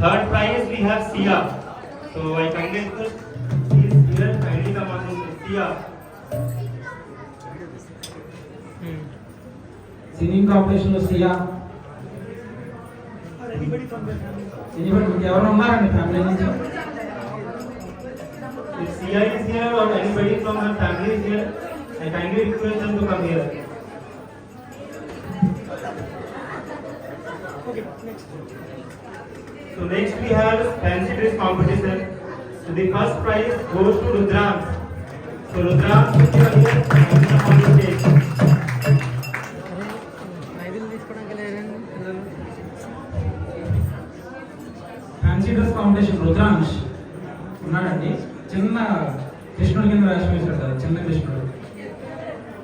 third prize we have Sia. So I kindly request please here kindly come on Sia. Singing competition లో సియా ఎవరు ఉన్నారండి family నుంచి? If Sia is here or anybody from her family is here, I kindly request them to come here. So next we have fancy dress competition. So the first prize goes to Rudrang. So Rudrang, if you are here, come on the stage. Fancy dress competition Rudransh ఉన్నాడండి. చిన్న కృష్ణుడి కింద వేషం వేశాడు కదా, చిన్న కృష్ణుడు.